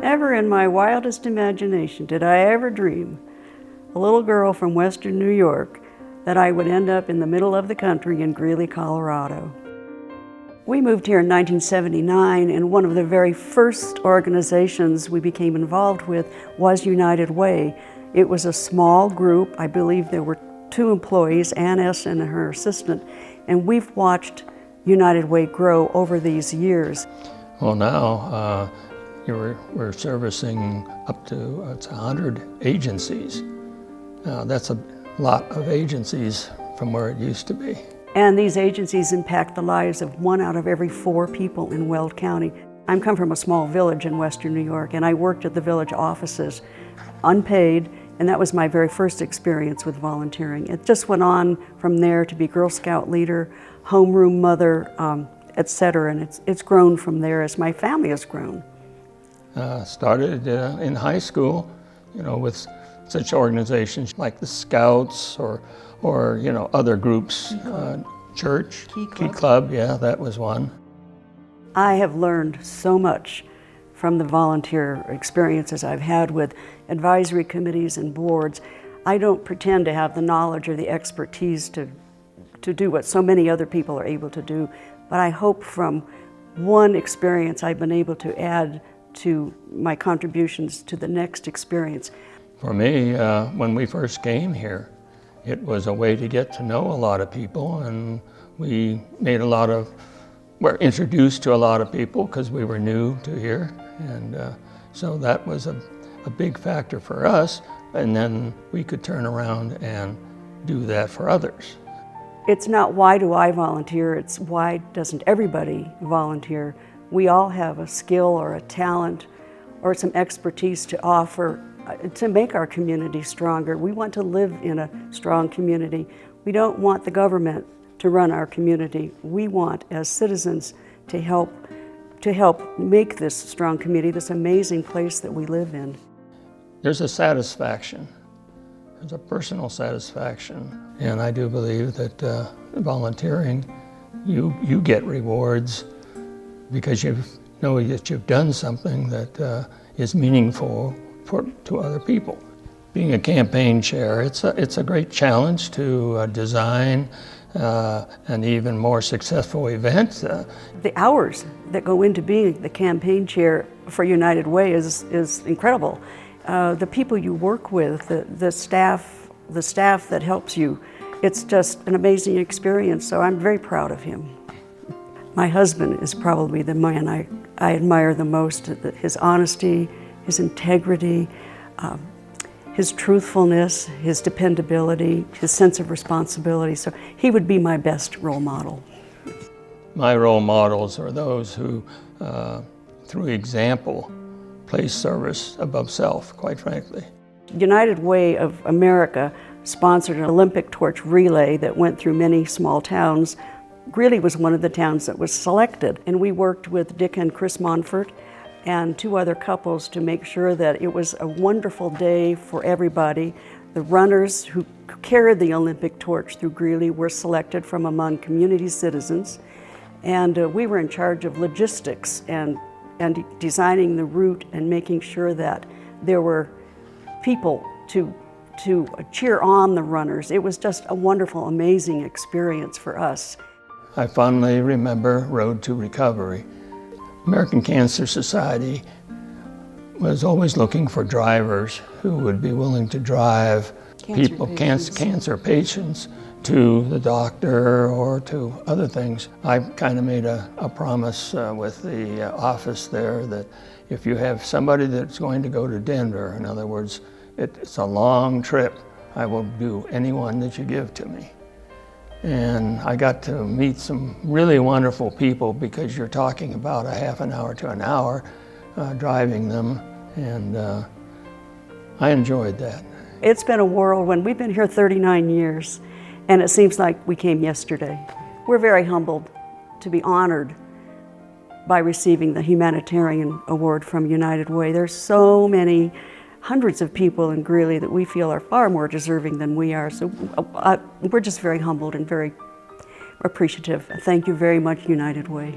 Never in my wildest imagination did I ever dream, a little girl from western New York, that I would end up in the middle of the country in Greeley, Colorado. We moved here in 1979, and one of the very first organizations we became involved with was United Way. It was a small group. I believe there were 2 employees, Ann S. and her assistant, and we've watched United Way grow over these years. Well, now we're servicing up to 100 agencies. That's a lot of agencies from where it used to be. And these agencies impact the lives of 1 out of every 4 people in Weld County. I come from a small village in western New York, and I worked at the village offices, unpaid, and that was my very first experience with volunteering. It just went on from there to be Girl Scout leader, homeroom mother, etc., and it's grown from there as my family has grown. Started in high school, with such organizations like the Scouts or other groups, church, Key Club, yeah, that was one. I have learned so much from the volunteer experiences I've had with advisory committees and boards. I don't pretend to have the knowledge or the expertise to do what so many other people are able to do, but I hope from one experience I've been able to add to my contributions to the next experience. For me, when we first came here, it was a way to get to know a lot of people, and we were introduced to a lot of people because we were new to here, and so that was a big factor for us, and then we could turn around and do that for others. It's not why do I volunteer, it's why doesn't everybody volunteer. We all have a skill or a talent or some expertise to offer to make our community stronger. We want to live in a strong community. We don't want the government to run our community. We want, as citizens, to help make this strong community, this amazing place that we live in. There's a satisfaction. There's a personal satisfaction. And I do believe that volunteering, you get rewards because you know that you've done something that is meaningful to other people. Being a campaign chair, it's a great challenge to design an even more successful event. The hours that go into being the campaign chair for United Way is incredible. The people you work with, the staff that helps you, it's just an amazing experience, so I'm very proud of him. My husband is probably the man I admire the most, his honesty, his integrity, his truthfulness, his dependability, his sense of responsibility. So he would be my best role model. My role models are those who, through example, place service above self, quite frankly. United Way of America sponsored an Olympic torch relay that went through many small towns. Greeley was one of the towns that was selected, and we worked with Dick and Chris Monfort and 2 other couples to make sure that it was a wonderful day for everybody. The runners who carried the Olympic torch through Greeley were selected from among community citizens, and we were in charge of logistics and designing the route and making sure that there were people to cheer on the runners. It was just a wonderful, amazing experience for us. I fondly remember Road to Recovery. American Cancer Society was always looking for drivers who would be willing to drive cancer patients to the doctor or to other things. I kind of made a promise with the office there that if you have somebody that's going to go to Denver, in other words, it's a long trip, I will do anyone that you give to me. And I got to meet some really wonderful people because you're talking about a half an hour to an hour driving them, and I enjoyed that. It's been a whirlwind. We've been here 39 years, and it seems like we came yesterday. We're very humbled to be honored by receiving the Humanitarian Award from United Way. There's so many hundreds of people in Greeley that we feel are far more deserving than we are. So we're just very humbled and very appreciative. Thank you very much, United Way.